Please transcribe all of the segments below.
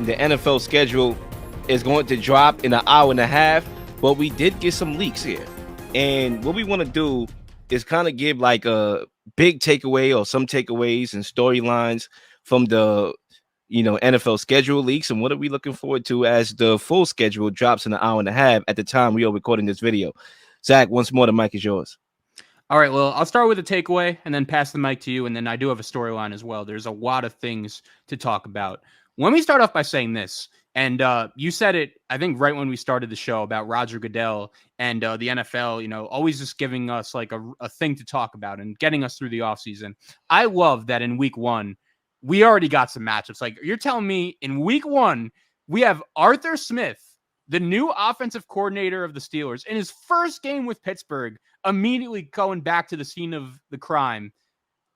the NFL schedule is going to drop in an hour and a half, but we did get some leaks here. And what we want to do is kind of give like a big takeaway or some takeaways and storylines from the NFL schedule leaks, and what are we looking forward to as the full schedule drops in an hour and a half at the time we are recording this video. Zach, once more, the mic is yours. All right, well, I'll start with a takeaway and then pass the mic to you, and then I do have a storyline as well. There's a lot of things to talk about. Let me start off by saying this, and you said it, I think, right when we started the show about Roger Goodell and the NFL, always just giving us like a thing to talk about and getting us through the offseason. I love that in week one, we already got some matchups. Like, you're telling me in week one, we have Arthur Smith, the new offensive coordinator of the Steelers, in his first game with Pittsburgh, immediately going back to the scene of the crime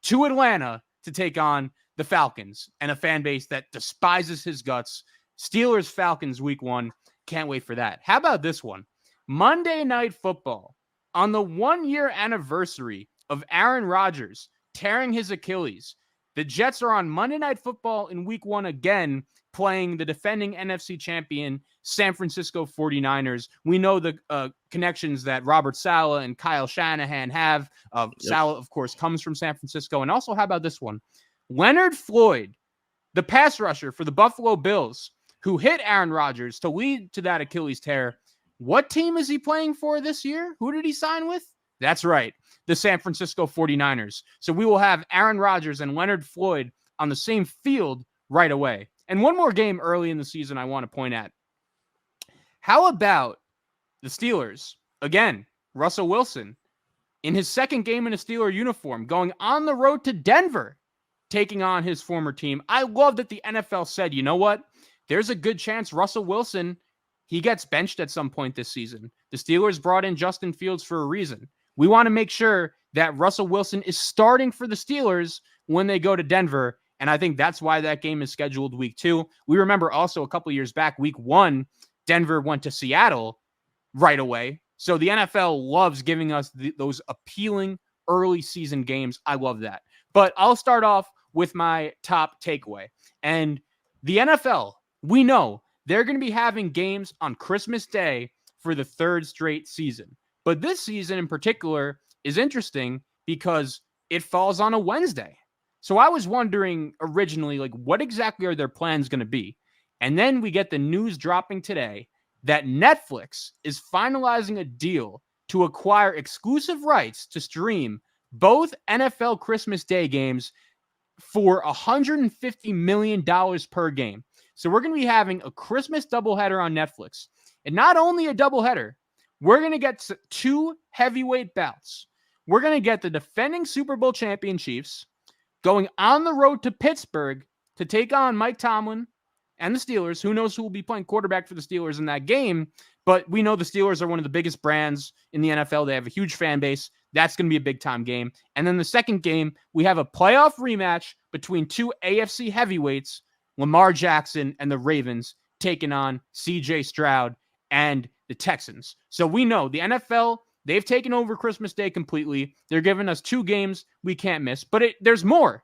to Atlanta to take on the Falcons and a fan base that despises his guts. Steelers Falcons week one. Can't wait for that. How about this one? Monday Night Football. On the 1-year anniversary of Aaron Rodgers tearing his Achilles, the Jets are on Monday Night Football in week one again, playing the defending NFC champion San Francisco 49ers. We know the connections that Robert Saleh and Kyle Shanahan have. Saleh, of course, comes from San Francisco. And also, how about this one? Leonard Floyd, the pass rusher for the Buffalo Bills, who hit Aaron Rodgers to lead to that Achilles tear. What team is he playing for this year? Who did he sign with? That's right, the San Francisco 49ers. So we will have Aaron Rodgers and Leonard Floyd on the same field right away. And one more game early in the season I want to point at. How about the Steelers? Again, Russell Wilson, in his second game in a Steeler uniform, going on the road to Denver, taking on his former team. I love that the NFL said, you know what? There's a good chance Russell Wilson, he gets benched at some point this season. The Steelers brought in Justin Fields for a reason. We want to make sure that Russell Wilson is starting for the Steelers when they go to Denver. And I think that's why that game is scheduled week 2. We remember also a couple years back, week 1, Denver went to Seattle right away. So the NFL loves giving us those appealing early season games. I love that. But I'll start off with my top takeaway. And the NFL, we know they're going to be having games on Christmas Day for the third straight season. But this season in particular is interesting because it falls on a Wednesday. So I was wondering originally, like, what exactly are their plans going to be? And then we get the news dropping today that Netflix is finalizing a deal to acquire exclusive rights to stream both NFL Christmas Day games for $150 million per game. So we're going to be having a Christmas doubleheader on Netflix. And not only a doubleheader, we're going to get 2 heavyweight bouts. We're going to get the defending Super Bowl champion Chiefs going on the road to Pittsburgh to take on Mike Tomlin and the Steelers. Who knows who will be playing quarterback for the Steelers in that game, but we know the Steelers are one of the biggest brands in the NFL. They have a huge fan base. That's going to be a big-time game. And then the second game, we have a playoff rematch between 2 AFC heavyweights, Lamar Jackson and the Ravens, taking on C.J. Stroud and the Texans. So we know the NFL, they've taken over Christmas Day completely. They're giving us 2 games we can't miss. But there's more.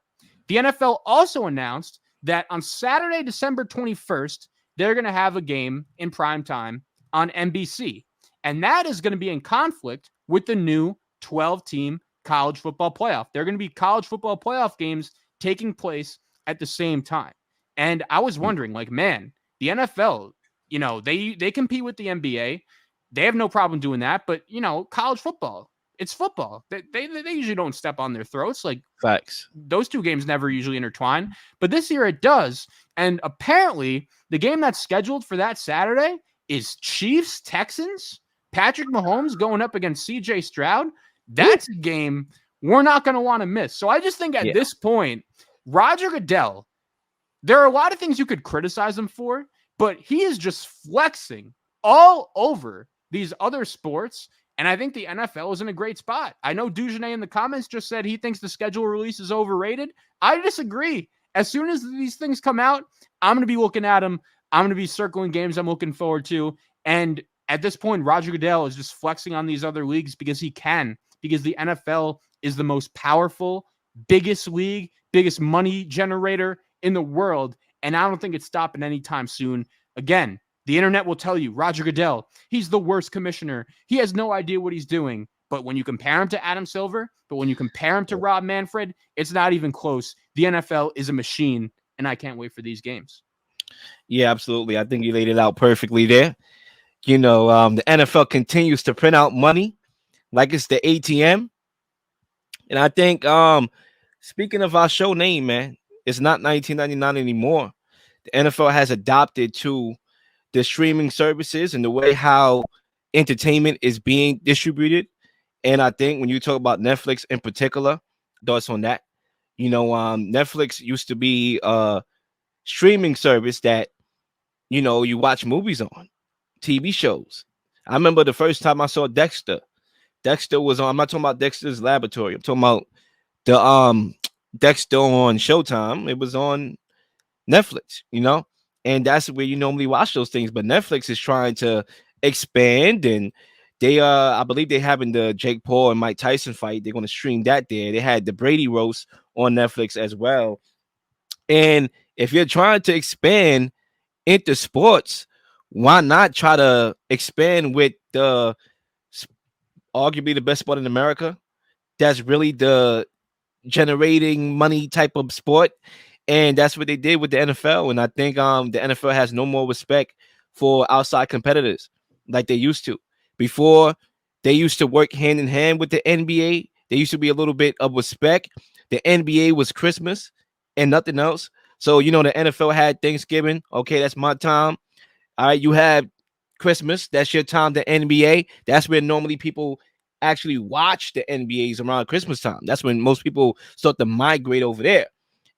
The NFL also announced that on Saturday, December 21st, they're going to have a game in prime time on NBC. And that is going to be in conflict with the new 12-team college football playoff. They're going to be college football playoff games taking place at the same time. And I was wondering, like, man, the NFL, they compete with the NBA. They have no problem doing that. But, college football, it's football. They usually don't step on their throats. Like, Facts. Those 2 games never usually intertwine. But this year it does. And apparently the game that's scheduled for that Saturday is Chiefs-Texans. Patrick Mahomes going up against C.J. Stroud. That's a game we're not going to want to miss. So I just think at this point, Roger Goodell, there are a lot of things you could criticize him for, but he is just flexing all over these other sports. And I think the NFL is in a great spot. I know Dugenais in the comments just said he thinks the schedule release is overrated. I disagree. As soon as these things come out, I'm going to be looking at them. I'm going to be circling games I'm looking forward to. And at this point, Roger Goodell is just flexing on these other leagues because he can, because the NFL is the most powerful, biggest league, biggest money generator in the world. and I don't think it's stopping anytime soon. Again, the internet will tell you Roger Goodell, he's the worst commissioner. He has no idea what he's doing. But when you compare him to Adam Silver, but when you compare him to Rob Manfred, it's not even close. The NFL is a machine, and I can't wait for these games. Yeah, absolutely. I think you laid it out perfectly there. The NFL continues to print out money like it's the ATM. And I think, speaking of our show name, man, it's not 1999 anymore. The NFL has adopted to the streaming services and the way how entertainment is being distributed. And I think when you talk about Netflix in particular, thoughts on that. Netflix used to be a streaming service that, you watch movies on, TV shows. I remember the first time I saw Dexter. Dexter was on. I'm not talking about Dexter's Laboratory. I'm talking about the Dexter on Showtime. It was on Netflix, and that's where you normally watch those things. But Netflix is trying to expand, and they I believe they having the Jake Paul and Mike Tyson fight. They're going to stream that there. They had the Brady roast on Netflix as well. And if you're trying to expand into sports, why not try to expand with the arguably the best sport in America? That's really the generating money type of sport, and that's what they did with the NFL. And I think the NFL has no more respect for outside competitors like they used to. Before, they used to work hand in hand with the NBA. There used to be a little bit of respect. The NBA was Christmas and nothing else. So the NFL had Thanksgiving. Okay, that's my time. All right, you have Christmas. That's your time. The NBA. That's where normally people actually watch the NBAs around Christmas time. That's when most people start to migrate over there.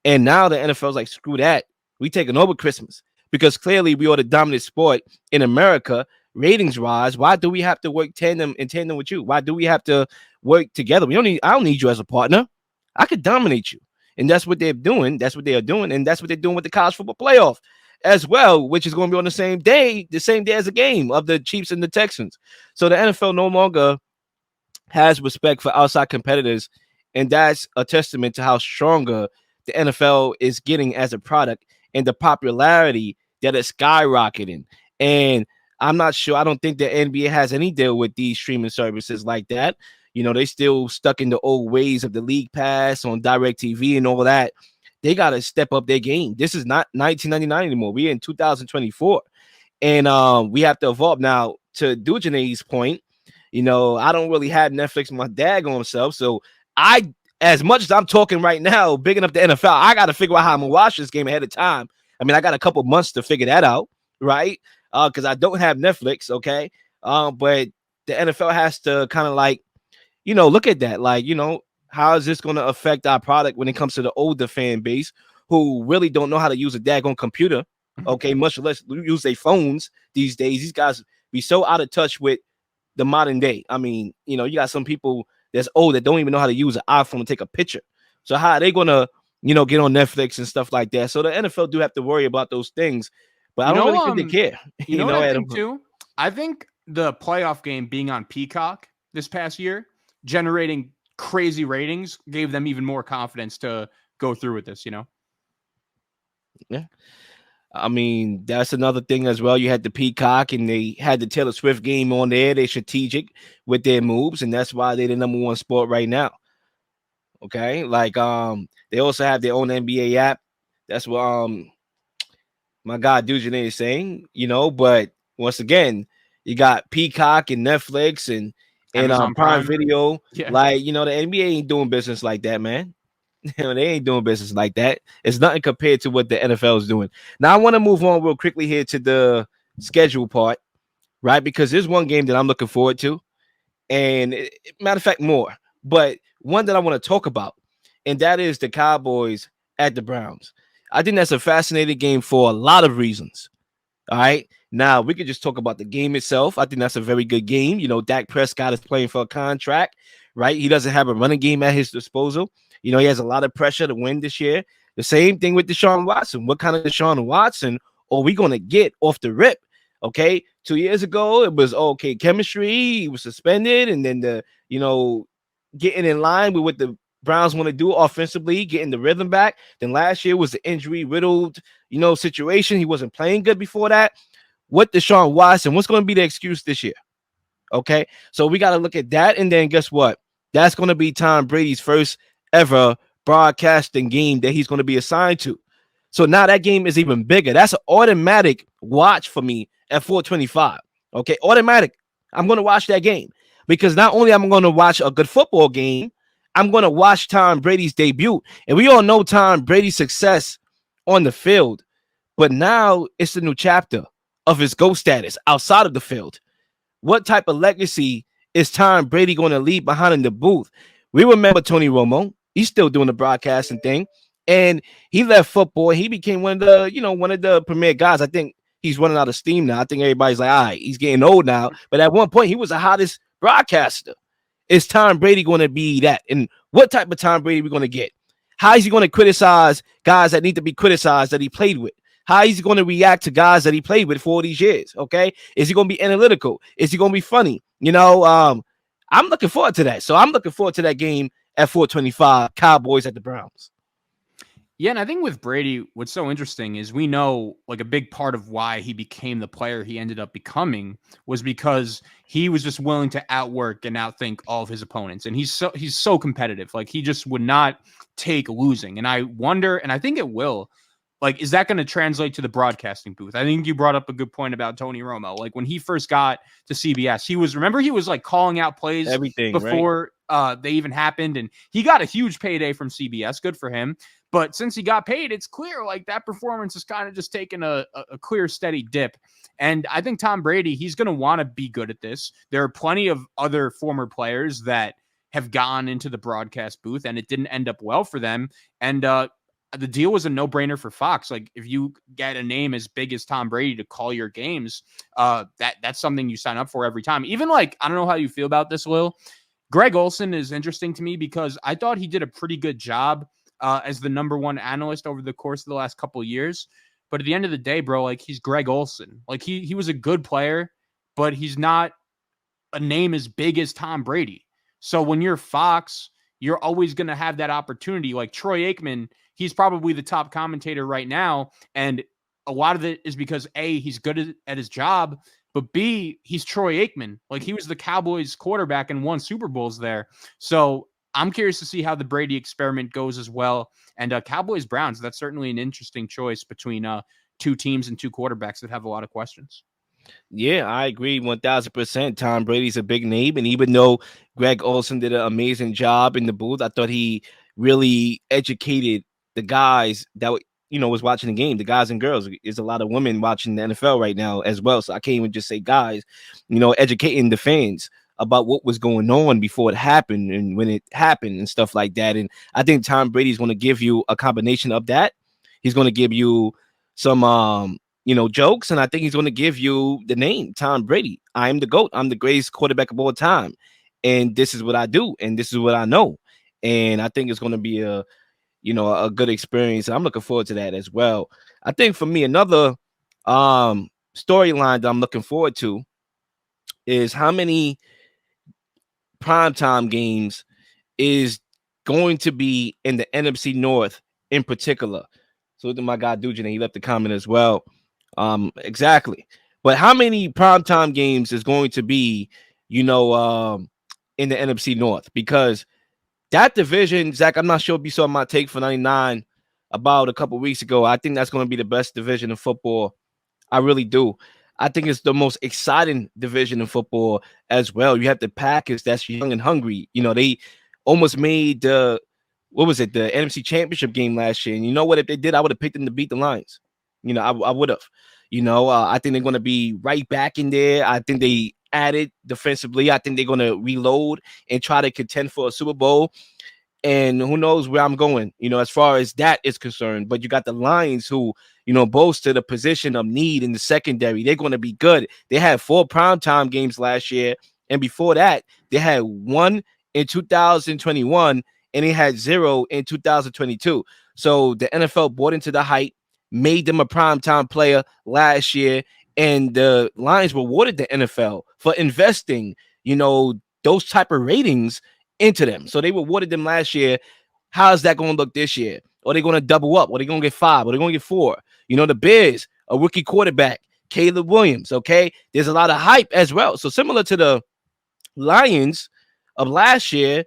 And now the NFL's like, screw that. We taking over Christmas because clearly we are the dominant sport in America. Ratings rise. Why do we have to work in tandem with you? Why do we have to work together? I don't need you as a partner. I could dominate you. And that's what they're doing. That's what they are doing. And that's what they're doing with the college football playoff as well, which is going to be on the same day as the game of the Chiefs and the Texans. So the NFL no longer has respect for outside competitors, and that's a testament to how stronger the NFL is getting as a product and the popularity that it's skyrocketing. And I'm not sure. I don't think the NBA has any deal with these streaming services like that. They still stuck in the old ways of the league pass on direct TV and all that. They got to step up their game. This is not 1999 anymore. We're in 2024. And we have to evolve. Now, to Dujanay's point, I don't really have Netflix my daggone himself. So as much as I'm talking right now, bigging up the NFL, I got to figure out how I'm going to watch this game ahead of time. I mean, I got a couple months to figure that out, right? Because I don't have Netflix, okay? But the NFL has to kind of like, look at that. Like, how is this going to affect our product when it comes to the older fan base who really don't know how to use a daggone computer, okay, much less use their phones these days. These guys be so out of touch with the modern day. I mean, you got some people that's old that don't even know how to use an iPhone to take a picture. So how are they going to, get on Netflix and stuff like that? So the NFL do have to worry about those things, but I don't really think they care. You know what I think too? I think the playoff game being on Peacock this past year, generating crazy ratings, gave them even more confidence to go through with this, Yeah. I mean, that's another thing as well. You had the Peacock and they had the Taylor Swift game on there. They're strategic with their moves, and that's why they're the number one sport right now. Okay. Like they also have their own NBA app. That's what my guy Dujanay is saying, but once again, you got Peacock and Netflix and Amazon Prime Video. Yeah. Like, the NBA ain't doing business like that, man. They ain't doing business like that. It's nothing compared to what the NFL is doing. Now, I want to move on real quickly here to the schedule part, right? Because there's one game that I'm looking forward to. And matter of fact, more. But one that I want to talk about, and that is the Cowboys at the Browns. I think that's a fascinating game for a lot of reasons. All right. Now, we could just talk about the game itself. I think that's a very good game. Dak Prescott is playing for a contract, right? He doesn't have a running game at his disposal. He has a lot of pressure to win this year. The same thing with Deshaun Watson. What kind of Deshaun Watson are we going to get off the rip? Okay. 2 years ago, it was okay chemistry. He was suspended. And then getting in line with what the Browns want to do offensively, getting the rhythm back. Then last year was the injury riddled, situation. He wasn't playing good before that. What Deshaun Watson? What's going to be the excuse this year? Okay, so we got to look at that, and then guess what? That's going to be Tom Brady's first ever broadcasting game that he's going to be assigned to. So now that game is even bigger. That's an automatic watch for me at 425. Okay, automatic. I'm going to watch that game because not only am I going to watch a good football game, I'm going to watch Tom Brady's debut. And we all know Tom Brady's success on the field, but now it's the new chapter of his GOAT status outside of the field. What type of legacy is Tom Brady going to leave behind in the booth? We remember Tony Romo. He's still doing the broadcasting thing. And he left football. He became one of the premier guys. I think he's running out of steam now. I think everybody's like, all right, he's getting old now. But at one point, he was the hottest broadcaster. Is Tom Brady going to be that? And what type of Tom Brady are we going to get? How is he going to criticize guys that need to be criticized that he played with? How is he going to react to guys that he played with for all these years? Okay. Is he going to be analytical? Is he going to be funny? I'm looking forward to that. So I'm looking forward to that game at 425, Cowboys at the Browns. Yeah, and I think with Brady, what's so interesting is we know like a big part of why he became the player he ended up becoming was because he was just willing to outwork and outthink all of his opponents. And he's so competitive. Like he just would not take losing. And I wonder, and I think it will, like, is that going to translate to the broadcasting booth? I think you brought up a good point about Tony Romo. Like when he first got to CBS, he was like calling out plays Everything before they even happened. And he got a huge payday from CBS. Good for him. But since he got paid, it's clear like that performance is kind of just taking a clear, steady dip. And I think Tom Brady, he's going to want to be good at this. There are plenty of other former players that have gone into the broadcast booth and it didn't end up well for them. And the deal was a no-brainer for Fox. Like if you get a name as big as Tom Brady to call your games, that's something you sign up for every time. Even like, I don't know how you feel about this, Lil. Greg Olsen is interesting to me because I thought he did a pretty good job as the number one analyst over the course of the last couple of years. But at the end of the day, bro, like he's Greg Olsen. Like he was a good player, but he's not a name as big as Tom Brady. So when you're Fox, you're always going to have that opportunity. Like Troy Aikman, he's probably the top commentator right now. And a lot of it is because A, he's good at his job, but B, he's Troy Aikman. Like he was the Cowboys quarterback and won Super Bowls there. So I'm curious to see how the Brady experiment goes as well. And Cowboys Browns, that's certainly an interesting choice between two teams and two quarterbacks that have a lot of questions. Yeah, I agree 1000%. Tom Brady's a big name. And even though Greg Olsen did an amazing job in the booth, I thought he really educated the guys that was watching the game, the guys and girls. There's a lot of women watching the NFL right now as well. So I can't even just say guys, educating the fans about what was going on before it happened and when it happened and stuff like that. And I think Tom Brady's going to give you a combination of that. He's going to give you some jokes, and I think he's going to give you the name Tom Brady. I'm the GOAT. I'm the greatest quarterback of all time, and this is what I do, and this is what I know. And I think it's going to be a good experience. And I'm looking forward to that as well. I think for me, another storyline that I'm looking forward to is how many primetime games is going to be in the NFC North in particular. So to my guy Dujan, he left the comment as well. Exactly. But how many primetime games is going to be, in the NFC North? Because that division, Zach, I'm not sure if you saw my take for 99 about a couple weeks ago. I think that's going to be the best division in football. I really do. I think it's the most exciting division in football as well. You have the Packers that's young and hungry. They almost made the NFC Championship game last year. And you know what? If they did, I would have picked them to beat the Lions. I would have. I think they're going to be right back in there. I think they added defensively. I think they're going to reload and try to contend for a Super Bowl. And who knows where I'm going, as far as that is concerned. But you got the Lions who, boast to the position of need in the secondary. They're going to be good. They had 4 primetime games last year. And before that, they had 1 in 2021 and they had 0 in 2022. So the NFL bought into the hype, made them a primetime player last year. And the Lions rewarded the NFL for investing, those type of ratings into them. So they rewarded them last year. How is that going to look this year? Are they going to double up? Are they going to get 5? Are they going to get 4? The Bears, a rookie quarterback, Caleb Williams. Okay, there's a lot of hype as well. So similar to the Lions of last year,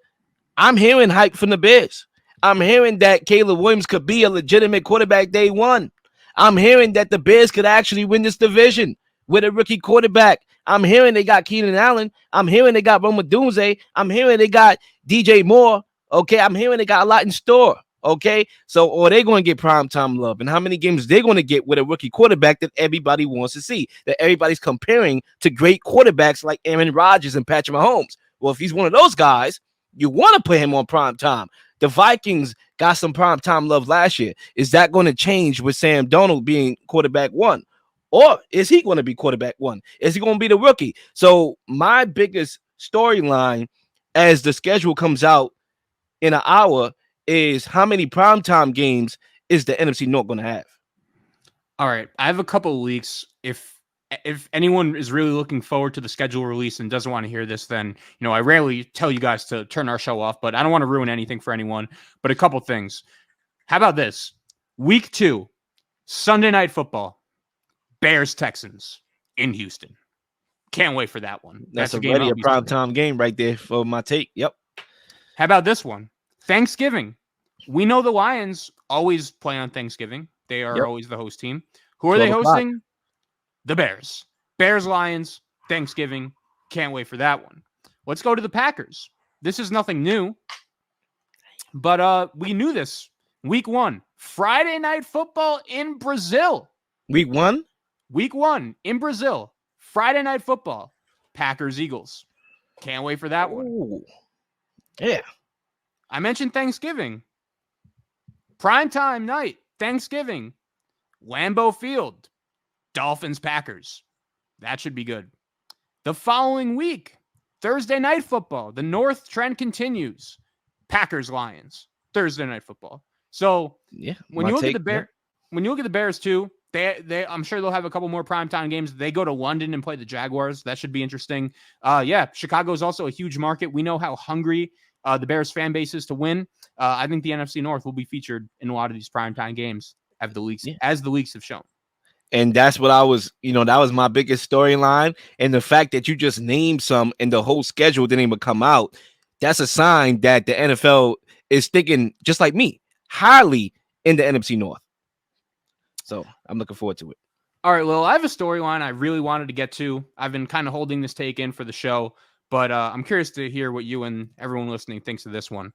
I'm hearing hype from the Bears. I'm hearing that Caleb Williams could be a legitimate quarterback day one. I'm hearing that the Bears could actually win this division with a rookie quarterback. I'm hearing they got Keenan Allen. I'm hearing they got Roma Dunze. I'm hearing they got DJ Moore. Okay, I'm hearing they got a lot in store. Okay, so or they're going to get primetime love, and how many games they're going to get with a rookie quarterback that everybody wants to see, that everybody's comparing to great quarterbacks like Aaron Rodgers and Patrick Mahomes. Well, if he's one of those guys, you want to put him on prime time. The Vikings got some prime time love last year. Is that going to change with Sam Darnold being quarterback one? Or is he going to be quarterback one? Is he going to be the rookie? So my biggest storyline as the schedule comes out in an hour is how many primetime games is the NFC North going to have? All right. I have a couple of leaks. If anyone is really looking forward to the schedule release and doesn't want to hear this, then, I rarely tell you guys to turn our show off, but I don't want to ruin anything for anyone. But a couple things. How about this? Week 2, Sunday Night Football, Bears-Texans in Houston. Can't wait for that one. That's already a primetime game right there for my take. Yep. How about this one? Thanksgiving. We know the Lions always play on Thanksgiving. They are always the host team. Who are they hosting? The Bears. Bears-Lions, Thanksgiving. Can't wait for that one. Let's go to the Packers. This is nothing new, but we knew this. Week 1, Friday Night Football in Brazil. Week 1? Week 1 in Brazil. Friday Night Football. Packers-Eagles. Can't wait for that one. Ooh. Yeah. I mentioned Thanksgiving. Primetime night, Thanksgiving. Lambeau Field. Dolphins-Packers. That should be good. The following week, Thursday Night Football. The North trend continues. Packers-Lions. Thursday Night Football. So when you look at the Bears too, they I'm sure they'll have a couple more primetime games. They go to London and play the Jaguars. That should be interesting. Chicago is also a huge market. We know how hungry the Bears fan base is to win. I think the NFC North will be featured in a lot of these primetime games as the leaks have shown. And that's what I was, that was my biggest storyline. And the fact that you just named some and the whole schedule didn't even come out, that's a sign that the NFL is thinking, just like me, highly in the NFC North. So I'm looking forward to it. All right, Lil, I have a storyline I really wanted to get to. I've been kind of holding this take in for the show, but I'm curious to hear what you and everyone listening thinks of this one.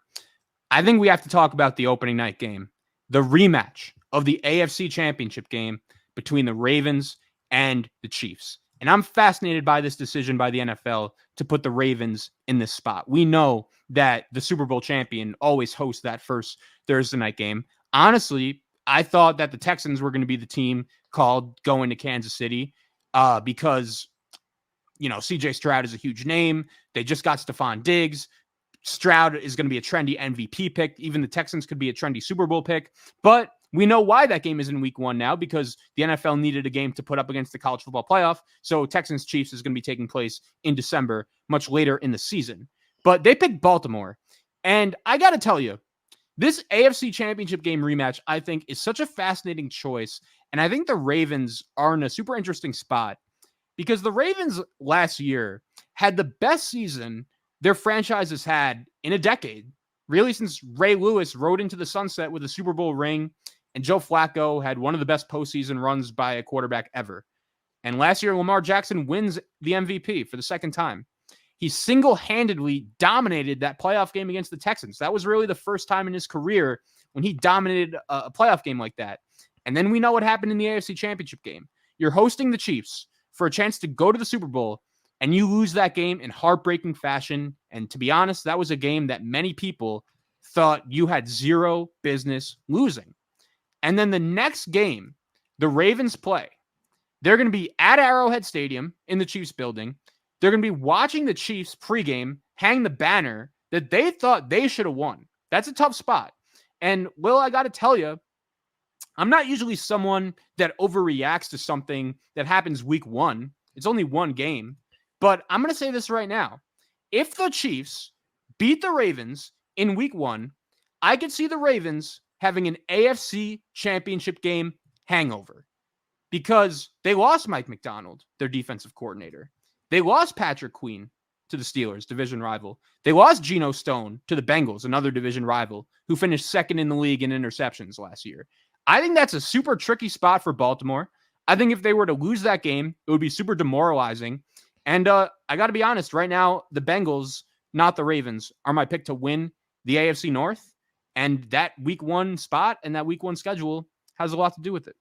I think we have to talk about the opening night game, the rematch of the AFC Championship game between the Ravens and the Chiefs. And I'm fascinated by this decision by the NFL to put the Ravens in this spot. We know that the Super Bowl champion always hosts that first Thursday night game. Honestly, I thought that the Texans were going to be the team called going to Kansas City because, CJ Stroud is a huge name. They just got Stephon Diggs. Stroud is going to be a trendy MVP pick. Even the Texans could be a trendy Super Bowl pick. But we know why that game is in week 1 now, because the NFL needed a game to put up against the college football playoff. So Texans Chiefs is going to be taking place in December, much later in the season. But they picked Baltimore. And I got to tell you, this AFC Championship game rematch, I think, is such a fascinating choice. And I think the Ravens are in a super interesting spot because the Ravens last year had the best season their franchise has had in a decade, really since Ray Lewis rode into the sunset with a Super Bowl ring, and Joe Flacco had one of the best postseason runs by a quarterback ever. And last year, Lamar Jackson wins the MVP for the second time. He single-handedly dominated that playoff game against the Texans. That was really the first time in his career when he dominated a playoff game like that. And then we know what happened in the AFC Championship game. You're hosting the Chiefs for a chance to go to the Super Bowl, and you lose that game in heartbreaking fashion. And to be honest, that was a game that many people thought you had zero business losing. And then the next game, the Ravens play. They're going to be at Arrowhead Stadium in the Chiefs building. They're going to be watching the Chiefs pregame hang the banner that they thought they should have won. That's a tough spot. And, Will, I got to tell you, I'm not usually someone that overreacts to something that happens week 1. It's only one game. But I'm going to say this right now. If the Chiefs beat the Ravens in week 1, I could see the Ravens having an AFC Championship game hangover because they lost Mike McDonald, their defensive coordinator. They lost Patrick Queen to the Steelers, division rival. They lost Geno Stone to the Bengals, another division rival, who finished second in the league in interceptions last year. I think that's a super tricky spot for Baltimore. I think if they were to lose that game, it would be super demoralizing. And I got to be honest, right now, the Bengals, not the Ravens, are my pick to win the AFC North. And that week 1 spot and that week 1 schedule has a lot to do with it.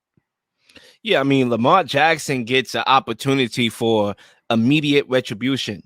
Yeah, I mean, Lamar Jackson gets an opportunity for immediate retribution.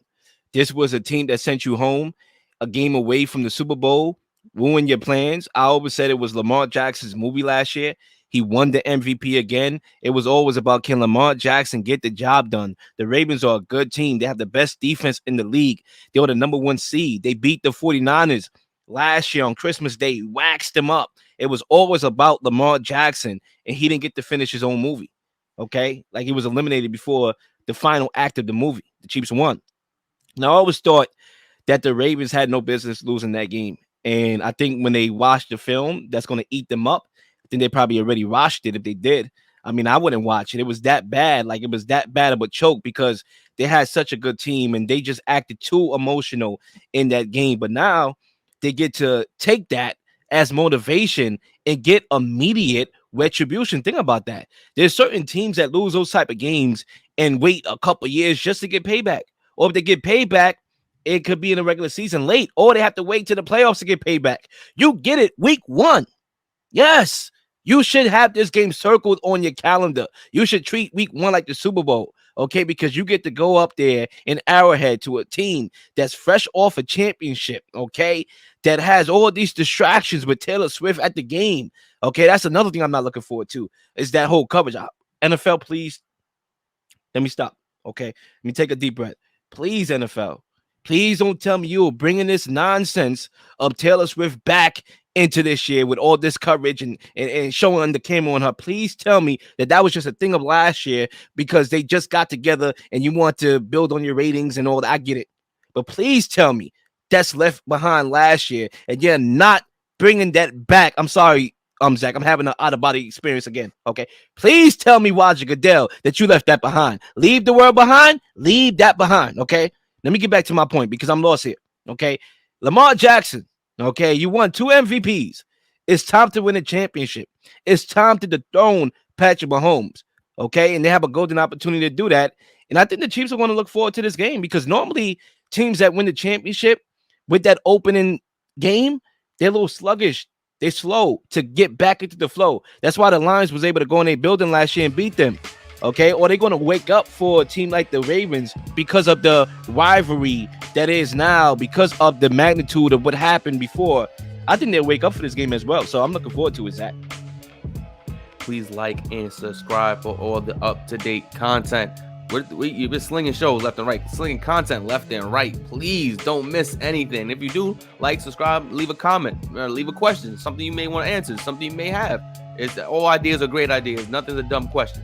This was a team that sent you home, a game away from the Super Bowl, ruined your plans. I always said it was Lamar Jackson's movie last year. He won the MVP again. It was always about, can Lamar Jackson get the job done? The Ravens are a good team. They have the best defense in the league. They were the number 1 seed. They beat the 49ers last year on Christmas Day, waxed them up. It was always about Lamar Jackson, and he didn't get to finish his own movie. Okay? Like, he was eliminated before the final act of the movie. The Chiefs won. Now, I always thought that the Ravens had no business losing that game. And I think when they watch the film, that's going to eat them up. I think they probably already watched it if they did. I mean, I wouldn't watch it. It was that bad. Like, it was that bad of a choke because they had such a good team and they just acted too emotional in that game. But now they get to take that as motivation and get immediate retribution. Think about that. There's certain teams that lose those type of games and wait a couple years just to get payback. Or if they get payback, it could be in the regular season late, or they have to wait to the playoffs to get payback. You get it week 1. Yes, you should have this game circled on your calendar. You should treat week 1 like the Super Bowl, okay? Because you get to go up there in Arrowhead to a team that's fresh off a championship, okay? That has all these distractions with Taylor Swift at the game, okay? That's another thing I'm not looking forward to, is that whole coverage. NFL, please, let me stop, okay? Let me take a deep breath. Please, NFL, please don't tell me you're bringing this nonsense of Taylor Swift back into this year with all this coverage and showing the camera on her. Please tell me that was just a thing of last year because they just got together and you want to build on your ratings and all that. I get it. But please tell me that's left behind last year and you're not bringing that back. I'm sorry, Zach, I'm having an out-of-body experience again, okay? Please tell me, Roger Goodell, that you left that behind. Leave the world behind. Leave that behind, okay? Let me get back to my point because I'm lost here, okay? Lamar Jackson, okay, you won 2 MVPs. It's time to win a championship. It's time to dethrone Patrick Mahomes, okay? And they have a golden opportunity to do that. And I think the Chiefs are going to look forward to this game because normally teams that win the championship with that opening game, they're a little sluggish. They're slow to get back into the flow. That's why the Lions was able to go in their building last year and beat them. Okay, or they're going to wake up for a team like the Ravens because of the rivalry that is now, because of the magnitude of what happened before. I think they'll wake up for this game as well. So I'm looking forward to it, Zach. Please like and subscribe for all the up-to-date content. You've been slinging shows left and right, slinging content left and right. Please don't miss anything. If you do, like, subscribe, leave a comment, or leave a question, something you may want to answer, something you may have. All ideas are great ideas. Nothing's a dumb question.